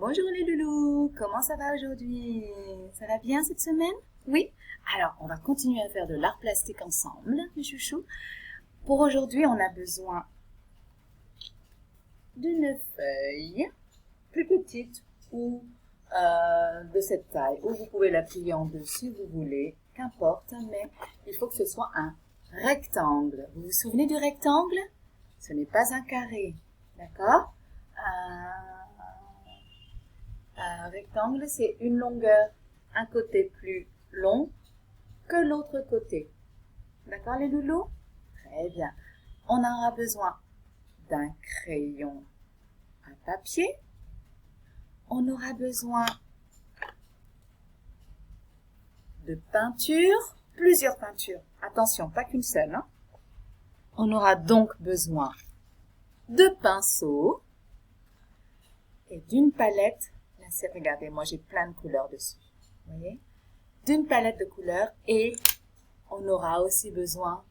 Bonjour les loulous, comment ça va aujourd'hui? Ça va bien cette semaine? Oui? Alors, on va continuer à faire de l'art plastique ensemble, mes chouchous. Pour aujourd'hui, on a besoin d'une feuille plus petite ou de cette taille, ou vous pouvez la plier en deux si vous voulez, qu'importe, mais il faut que ce soit un rectangle. Vous vous souvenez du rectangle? Ce n'est pas un carré, d'accord? Un rectangle, c'est une longueur, un côté plus long que l'autre côté. D'accord les loulous? Très bien. On aura besoin d'un crayon à papier. On aura besoin de peinture, plusieurs peintures. Attention, pas qu'une seule. Hein? On aura donc besoin de pinceaux et d'une palette. Regardez, moi j'ai plein de couleurs dessus. Vous voyez? D'une palette de couleurs et on aura aussi besoin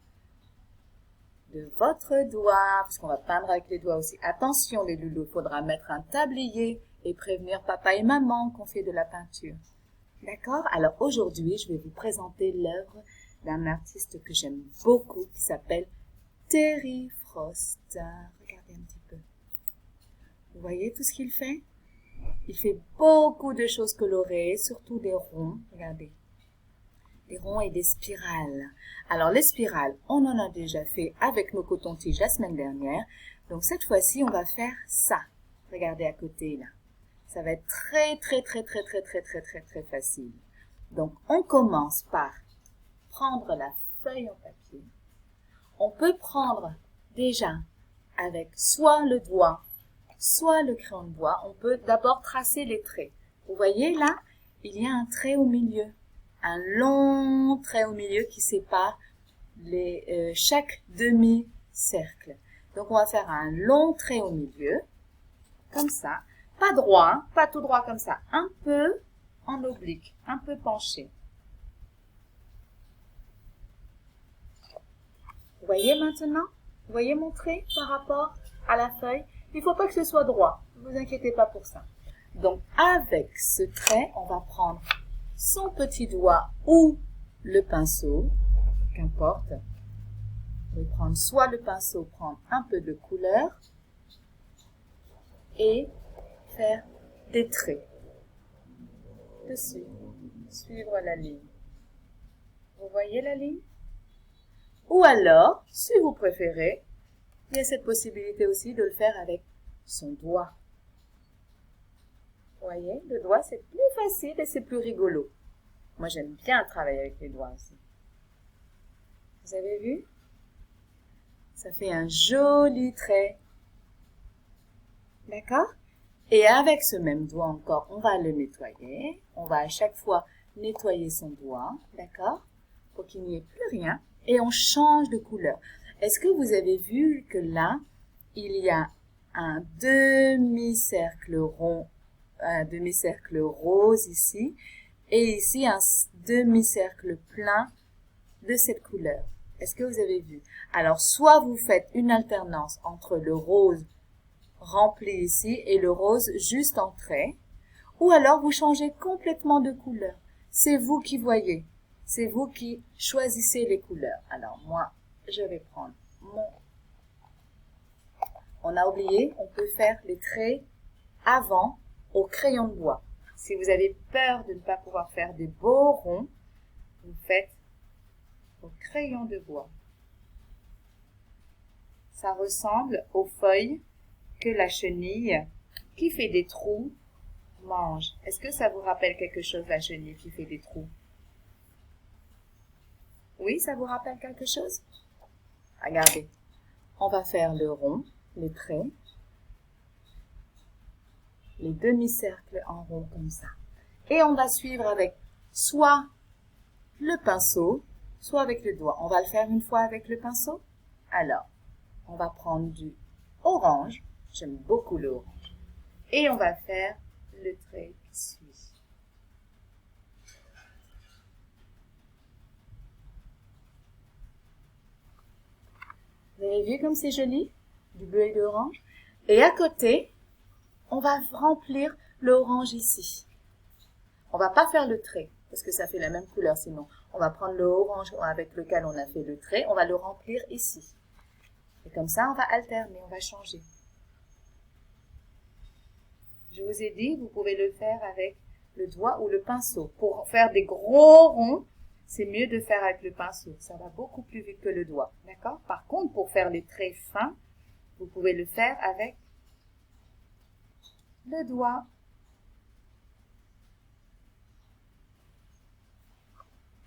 de votre doigt, parce qu'on va peindre avec les doigts aussi. Attention les loulous, il faudra mettre un tablier et prévenir papa et maman qu'on fait de la peinture. D'accord? Alors aujourd'hui, je vais vous présenter l'œuvre d'un artiste que j'aime beaucoup qui s'appelle Terry Frost. Regardez un petit peu. Vous voyez tout ce qu'il fait? Il fait beaucoup de choses colorées, surtout des ronds. Regardez. Des ronds et des spirales. Alors, les spirales, on en a déjà fait avec nos cotons-tiges la semaine dernière. Donc, cette fois-ci, on va faire ça. Regardez à côté, là. Ça va être très facile. Donc, on commence par prendre la feuille en papier. On peut prendre déjà avec soit le doigt, soit le crayon de bois. On peut d'abord tracer les traits. Vous voyez, là, il y a un trait au milieu. Un long trait au milieu qui sépare chaque demi-cercle. Donc, on va faire un long trait au milieu, comme ça. Pas droit, hein, pas tout droit comme ça. Un peu en oblique, un peu penché. Vous voyez maintenant? Vous voyez mon trait par rapport à la feuille? Il ne faut pas que ce soit droit. Ne vous inquiétez pas pour ça. Donc, avec ce trait, on va prendre son petit doigt ou le pinceau, qu'importe. Vous pouvez prendre soit le pinceau, prendre un peu de couleur et faire des traits dessus, suivre la ligne. Vous voyez la ligne? Ou alors, si vous préférez, il y a cette possibilité aussi de le faire avec son doigt. Vous voyez, le doigt, c'est plus facile et c'est plus rigolo. Moi, j'aime bien travailler avec les doigts aussi. Vous avez vu? Ça fait un joli trait. D'accord? Et avec ce même doigt encore, on va le nettoyer. On va à chaque fois nettoyer son doigt. D'accord? Pour qu'il n'y ait plus rien. Et on change de couleur. Est-ce que vous avez vu que là, il y a un demi-cercle rond, un demi-cercle rose ici, et ici un demi-cercle plein de cette couleur. Est-ce que vous avez vu? Alors, soit vous faites une alternance entre le rose rempli ici et le rose juste en trait, ou alors vous changez complètement de couleur. C'est vous qui voyez. C'est vous qui choisissez les couleurs. Alors, moi, je vais prendre mon... On a oublié, on peut faire les traits avant au crayon de bois. Si vous avez peur de ne pas pouvoir faire des beaux ronds, vous faites au crayon de bois. Ça ressemble aux feuilles que la chenille qui fait des trous mange. Est-ce que ça vous rappelle quelque chose, la chenille qui fait des trous? Oui, ça vous rappelle quelque chose? Regardez, on va faire le rond, les traits, les demi-cercles en rond comme ça. Et on va suivre avec soit le pinceau, soit avec le doigt. On va le faire une fois avec le pinceau. Alors, on va prendre du orange. J'aime beaucoup le orange. Et on va faire le trait qui suit. Vous avez vu comme c'est joli? Du bleu et de l'orange. Et à côté, on va remplir l'orange ici. On va pas faire le trait, parce que ça fait la même couleur sinon. On va prendre l'orange avec lequel on a fait le trait, on va le remplir ici. Et comme ça, on va alterner, on va changer. Je vous ai dit, vous pouvez le faire avec le doigt ou le pinceau. Pour faire des gros ronds, c'est mieux de faire avec le pinceau. Ça va beaucoup plus vite que le doigt. D'accord? Par contre, pour faire les traits fins, vous pouvez le faire avec le doigt.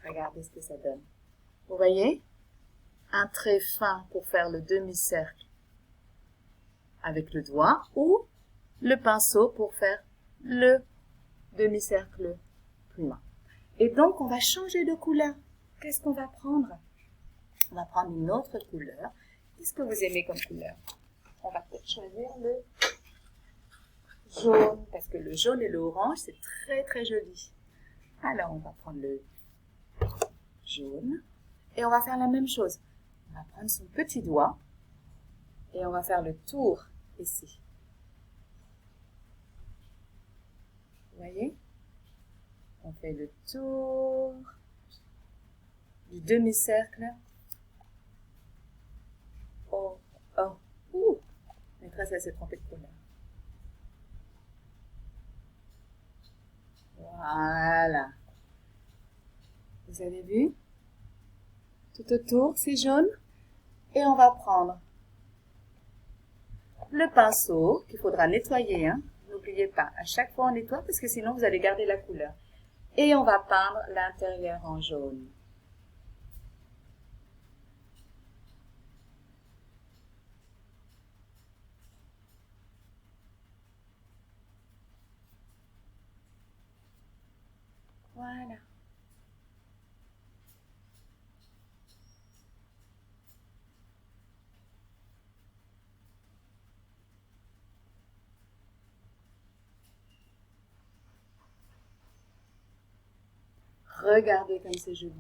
Regardez ce que ça donne. Vous voyez? Un trait fin pour faire le demi-cercle avec le doigt ou le pinceau pour faire le demi-cercle plus loin. Et donc, on va changer de couleur. Qu'est-ce qu'on va prendre? On va prendre une autre couleur. Qu'est-ce que vous aimez comme couleur? On va peut-être choisir le jaune, parce que le jaune et l'orange, c'est très très joli. Alors, on va prendre le jaune et on va faire la même chose. On va prendre son petit doigt et on va faire le tour ici. Vous voyez? On fait le tour du demi-cercle. Oh, oh, ouh! Maîtresse, elle s'est trompée de couleur. Voilà. Vous avez vu? Tout autour, c'est jaune. Et on va prendre le pinceau qu'il faudra nettoyer. Hein. N'oubliez pas, à chaque fois on nettoie parce que sinon vous allez garder la couleur. Et on va peindre l'intérieur en jaune. Voilà. Regardez comme c'est joli.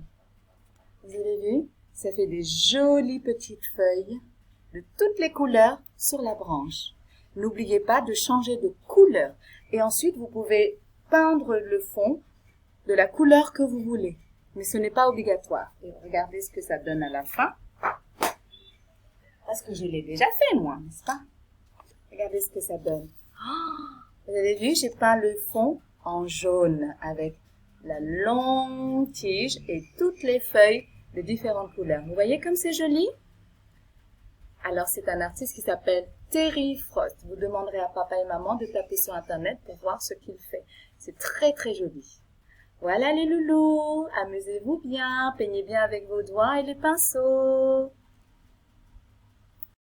Vous avez vu? Ça fait des jolies petites feuilles de toutes les couleurs sur la branche. N'oubliez pas de changer de couleur. Et ensuite, vous pouvez peindre le fond de la couleur que vous voulez. Mais ce n'est pas obligatoire. Et regardez ce que ça donne à la fin. Parce que je l'ai déjà fait, moi, n'est-ce pas? Regardez ce que ça donne. Oh, vous avez vu, j'ai peint le fond en jaune avec la longue tige et toutes les feuilles de différentes couleurs. Vous voyez comme c'est joli? Alors, c'est un artiste qui s'appelle Terry Frost. Vous demanderez à papa et maman de taper sur Internet pour voir ce qu'il fait. C'est très, très joli. Voilà les loulous. Amusez-vous bien. Peignez bien avec vos doigts et les pinceaux.